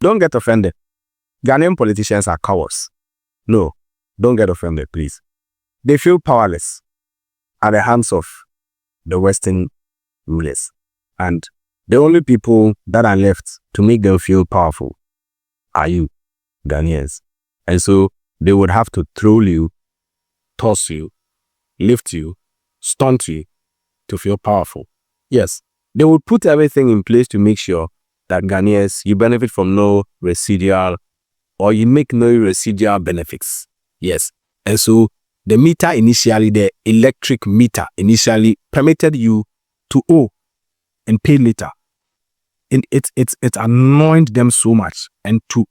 Don't get offended. Ghanaian politicians are cowards. No, don't get offended, please. They feel powerless at the hands of the Western rulers. And the only people that are left to make them feel powerful are you, Ghanaians. And so they would have to troll you, toss you, lift you, stunt you to feel powerful. Yes, they would put everything in place to make sure that Ghanaians, you benefit from no residual or you make no residual benefits. Yes. And so the meter initially, the electric meter initially permitted you to owe and pay later. And it annoyed them so much. And to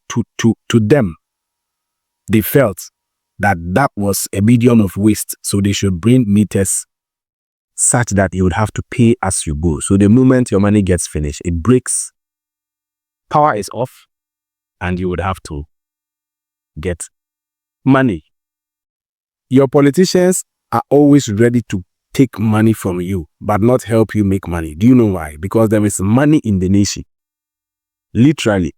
them, they felt that that was a medium of waste. So they should bring meters such that you would have to pay as you go. So the moment your money gets finished, it breaks, power is off, and you would have to get money. Your politicians are always ready to take money from you, but not help you make money. Do you know why? Because there is money in the nation. Literally,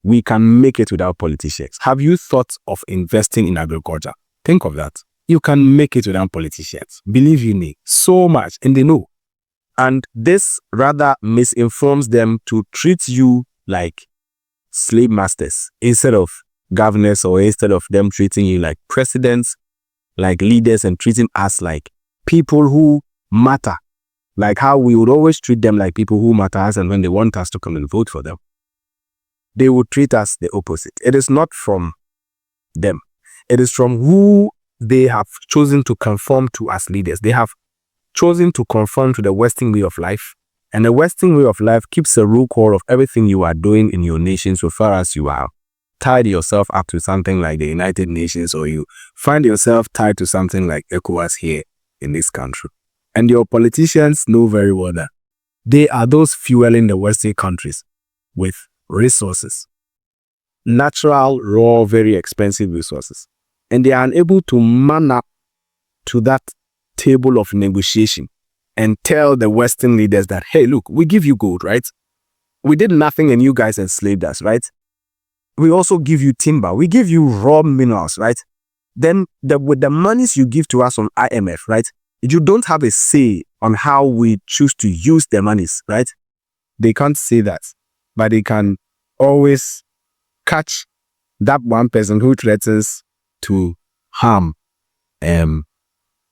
we can make it without politicians. Have you thought of investing in agriculture? Think of that. You can make it without politicians. Believe you me, so much, and they know. And this rather misinforms them to treat you like slave masters instead of governors, or instead of them treating you like presidents, like leaders, and treating us like people who matter. Like how we would always treat them like people who matter us, and when they want us to come and vote for them, they would treat us the opposite. It is not from them. It is from who they have chosen to conform to as leaders. They have chosen to conform to the Western way of life. And the Western way of life keeps a roll call of everything you are doing in your nation, so far as you are tied yourself up to something like the United Nations, or you find yourself tied to something like ECOWAS here in this country. And your politicians know very well that they are those fueling the Western countries with resources. Natural, raw, very expensive resources. And they are unable to man up to that table of negotiation and tell the Western leaders that, hey, look, we give you gold, right? We did nothing and you guys enslaved us, right? We also give you timber. We give you raw minerals, right? Then with the monies you give to us on IMF, right? You don't have a say on how we choose to use the monies, right? They can't say that, but they can always catch that one person who threatens to harm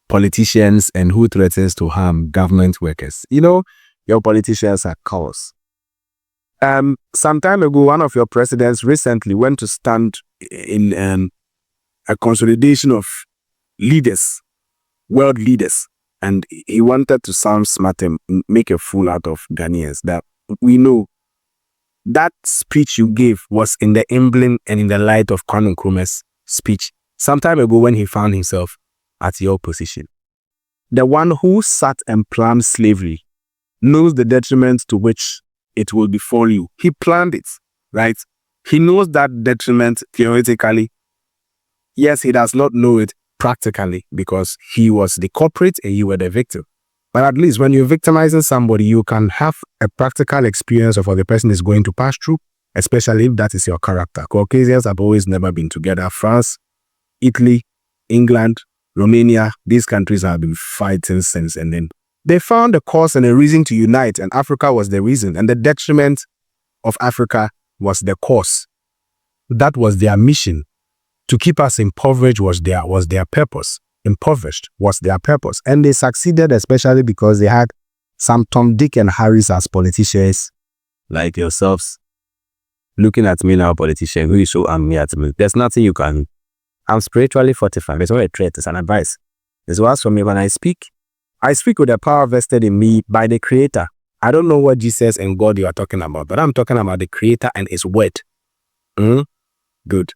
politicians and who threatens to harm government workers. You know, your politicians are cowards. Some time ago, one of your presidents recently went to stand in a consolidation of leaders, world leaders, and he wanted to sound smart and make a fool out of Ghanaians. That we know that speech you gave was in the emblem and in the light of Kwame Nkrumah's speech some time ago when he found himself at your position. The one who sat and planned slavery knows the detriment to which it will befall you. He planned it, right? He knows that detriment theoretically. Yes, he does not know it practically because he was the culprit and you were the victim. But at least when you're victimizing somebody, you can have a practical experience of what the person is going to pass through, especially if that is your character. Caucasians have always never been together. France, Italy, England, Romania, these countries have been fighting since, and then they found a cause and a reason to unite, and Africa was the reason, and the detriment of Africa was the cause. That was their mission. To keep us impoverished was their purpose. Impoverished was their purpose. And they succeeded, especially because they had some Tom, Dick, and Harrys as politicians like yourselves looking at me now, politician, who is so angry at me. There's nothing you can. I'm spiritually fortified. It's not a threat, it's an advice. This was for me when I speak with the power vested in me by the Creator. I don't know what Jesus and God you are talking about, but I'm talking about the Creator and His Word. Good.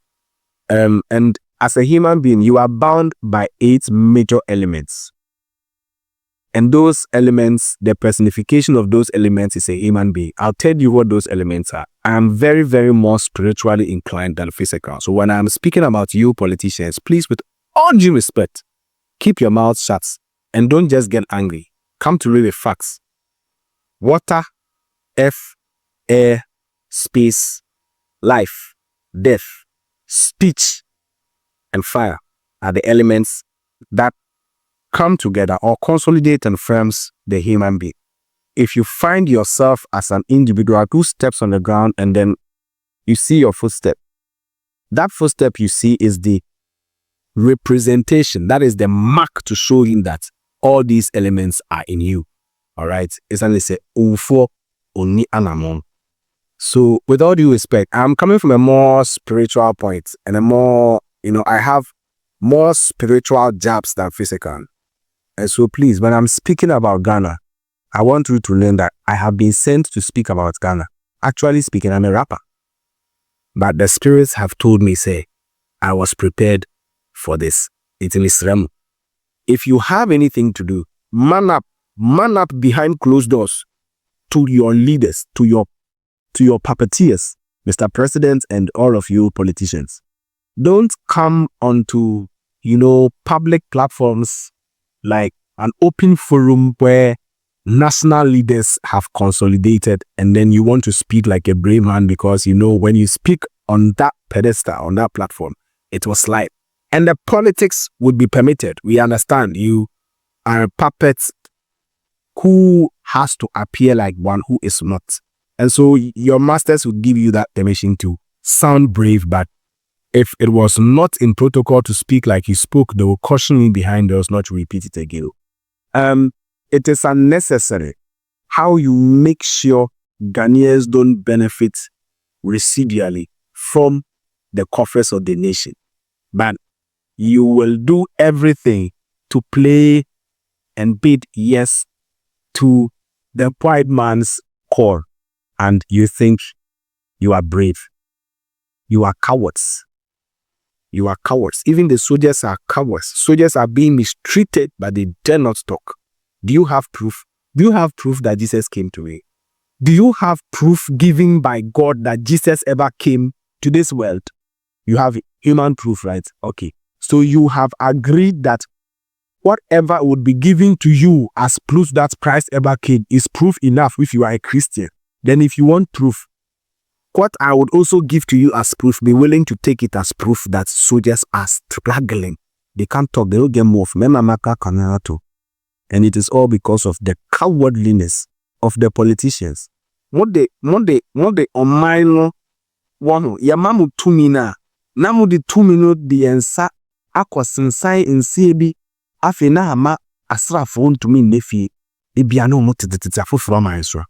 And as a human being, you are bound by 8 major elements. And those elements, the personification of those elements is a human being. I'll tell you what those elements are. I am very, very more spiritually inclined than physical. So when I'm speaking about you politicians, please, with all due respect, keep your mouth shut and don't just get angry. Come to read the facts. Water, earth, air, space, life, death, speech, and fire are the elements that come together or consolidate and forms the human being. If you find yourself as an individual who steps on the ground and then you see your footstep, that footstep you see is the representation. That is the mark to show him that all these elements are in you. All right. It's only say ufo oni anamon. So with all due respect, I'm coming from a more spiritual point and a more, I have more spiritual jabs than physical. And so please, when I'm speaking about Ghana, I want you to learn that I have been sent to speak about Ghana. Actually speaking, I'm a rapper. But the spirits have told me, say, I was prepared for this. It's in Israel. If you have anything to do, man up behind closed doors to your leaders, to your puppeteers, Mr. President, and all of you politicians. Don't come onto, public platforms like an open forum where national leaders have consolidated and then you want to speak like a brave man because when you speak on that pedestal, on that platform, it was live. And the politics would be permitted. We understand you are a puppet who has to appear like one who is not. And so your masters would give you that permission to sound brave, but if it was not in protocol to speak like you spoke, they will caution you behind us not to repeat it again. It is unnecessary how you make sure Ghanaians don't benefit residually from the coffers of the nation. But you will do everything to play and bid yes to the white man's call. And you think you are brave. You are cowards. You are cowards. Even the soldiers are cowards. Soldiers are being mistreated, but they dare not talk. Do you have proof? Do you have proof that Jesus came to me? Do you have proof given by God that Jesus ever came to this world? You have human proof, right? Okay. So you have agreed that whatever would be given to you as proof that Christ ever came is proof enough if you are a Christian. Then if you want proof, what I would also give to you as proof, be willing to take it as proof that soldiers are struggling. They can't talk, they don't get moved. And it is all because of the cowardliness of the politicians. What they online one yamamu tumina namu di tumino di ensa akosensai nsebi afena ama asrafo ntumi nefi ebiano mo tetete from Israel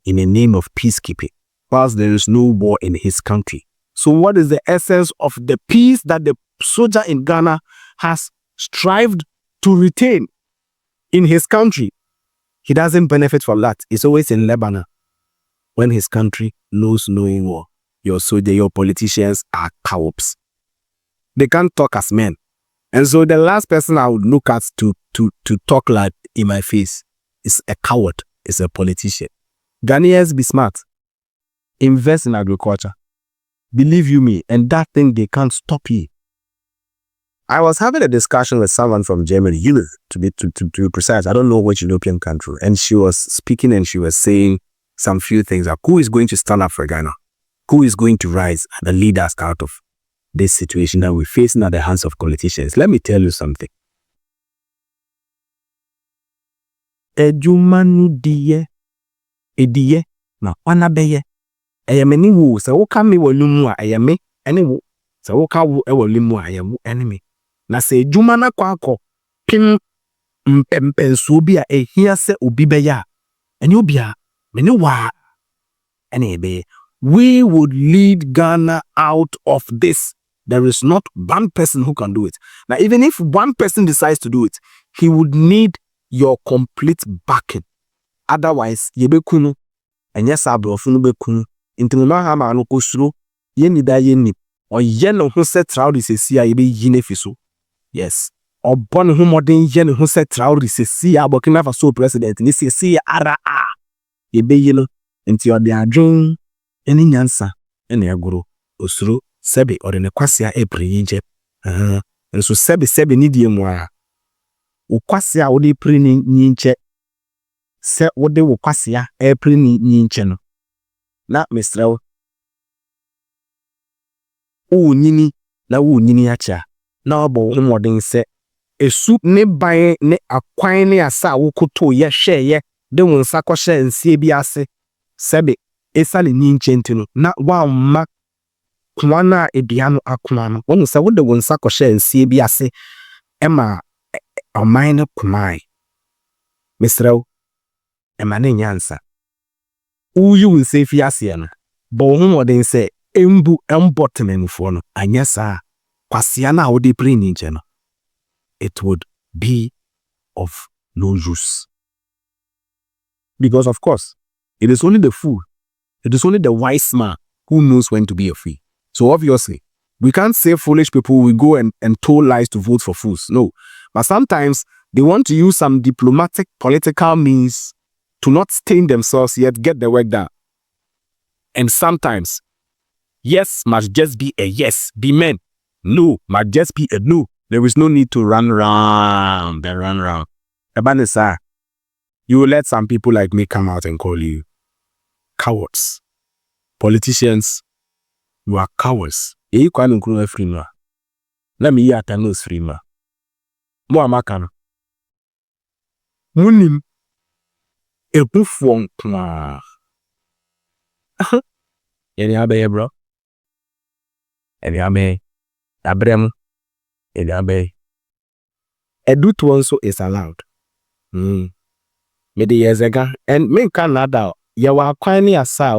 in the name of peacekeeping, whilst there is no war in his country. So what is the essence of the peace that the soldier in Ghana has strived to retain in his country? He doesn't benefit from that. It's always in Lebanon when his country knows no war. Your soldier, your politicians are cowards. They can't talk as men. And so the last person I would look at to talk like in my face is a coward, is a politician. Ghanaians, be smart. Invest in agriculture. Believe you me, and that thing, they can't stop you. I was having a discussion with someone from Germany, to be precise. I don't know which European country. And she was speaking and she was saying some few things like, who is going to stand up for Ghana? Who is going to rise and lead us out of this situation that we're facing at the hands of politicians? Let me tell you something. Ejumanu diye, ediye, na wanabeye. Eyameni wu, se woka me walumu a eyame, ene wu. Se woka wu walumu a eyemu enemy. Na se ejumana kwa ako, pim mpempensu bi a ehia se obi beya. Ene obi a, mene wa, ene ebe. We would lead Ghana out of this. There is not one person who can do it. Now, even if one person decides to do it, he would need your complete backing. Otherwise, yebe kunu, enye sabro funu be kunu. Intimuma hama anu kusuru, yeni da yeni, o yeno hunse trauri se siya yebe yine fiso. Yes. O bon humodin yeno hunse trauri se siya, Burkina Faso president, ni se siya ara a. Yebe yeno, inti yode adjun, eni nyansa, eni aguro, osuru, sebe, orene kwasia epri yinje. And so sebe nidi mwa. Ukwasia odi pri nyinche. Se odi ukwasia epri nyinche no. Na Mr. o nyini na wo nyini acha na obo modern se esu ne ban ne akwan ne asa wo koto ye hwe ye de won sa ko hye nsie bi ase sebe esale ni nchenti no na wa ma kwana edua no akwana no won se wo de won sa ko hye nsie bi ase ema oman no kumai misrew ema ne nyansa uyu nse fi ase no bo ho modern se embu embotmenfo no anya sa kwasia na wo de pre ni nche no it would be of no use. Because of course, it is only the fool, it is only the wise man who knows when to be a fool. So obviously, we can't say foolish people will go and tell lies to vote for fools. No. But sometimes they want to use some diplomatic, political means to not stain themselves yet get the work done. And sometimes, yes must just be a yes, be men. No must just be a no. There is no need to run round and run round. Ebanesa, you will let some people like me come out and call you cowards. Politicians, you are cowards. Let me hear Tanos Frima. Mo amakano. Munim. Ebufuon kwa. Yeni abe bro. Yeni abe. Abrem. Edabe. Edut also is allowed. Me the years ago, and men can nada. Yawa kwani asa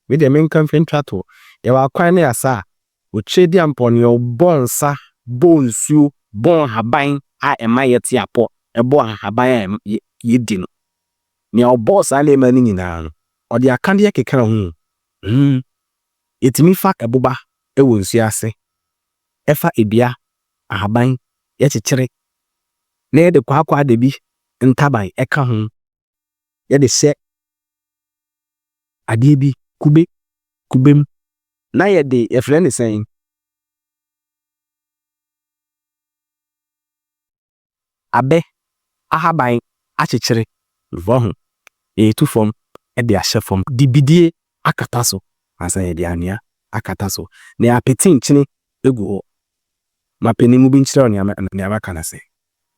me the men can fin trato. Yawa kwani asa. Uchedi upon your bonsa, bones you, bon habain, I am my yetiapo, a bon habain yedin. Near boss I lay money in an, or the acandia kekara. It me fak a buba, a wounds yase. Efa ibia. Ahaban yechichere na de kwakwa de bi ntaban eka ho ye de se ade bi kubem na ye de ye friend sen abe ahaban achichere vo ho e tu fom e de ahye fom dibidie akataso asa ye de anua akataso na apetin chini egu ma penimu bi nchira ne abaka na say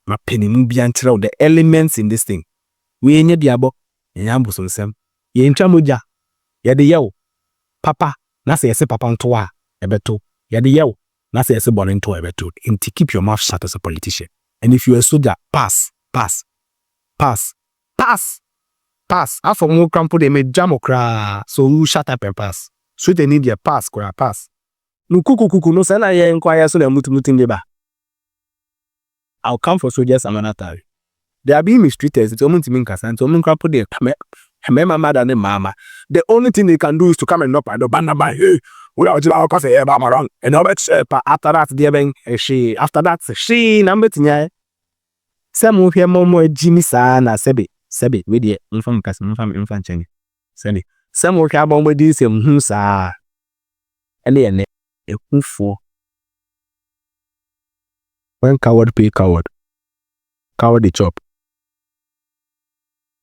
ma penimu bi anchira the elements in this thing we nya diabo nya ambosonsem ye ntwa moja ye de yew papa na say yesi papa nto a ebeto ye de yew na say yesi bone nto ebeto enti keep your mouth shut as a politician. And if you are a soldier, pass after mo crampo de me jam okra so you shut up and pass so they need your pass no kuku no sana ye inquire so the mutu ndeba. I'll come for soldiers another time. They are being mistreated. It's almost mean kasa. It's almost crap there. My mama and mama. The only thing they can do is to come and knock at the banner by hey. We are just because they are around. And after that, they bang she. After that, she number tinya. Some of your momo Jimmy sana sebe with the infam kasa infam change. Send some of your momo this sa. And then a who for when coward pay coward the chop.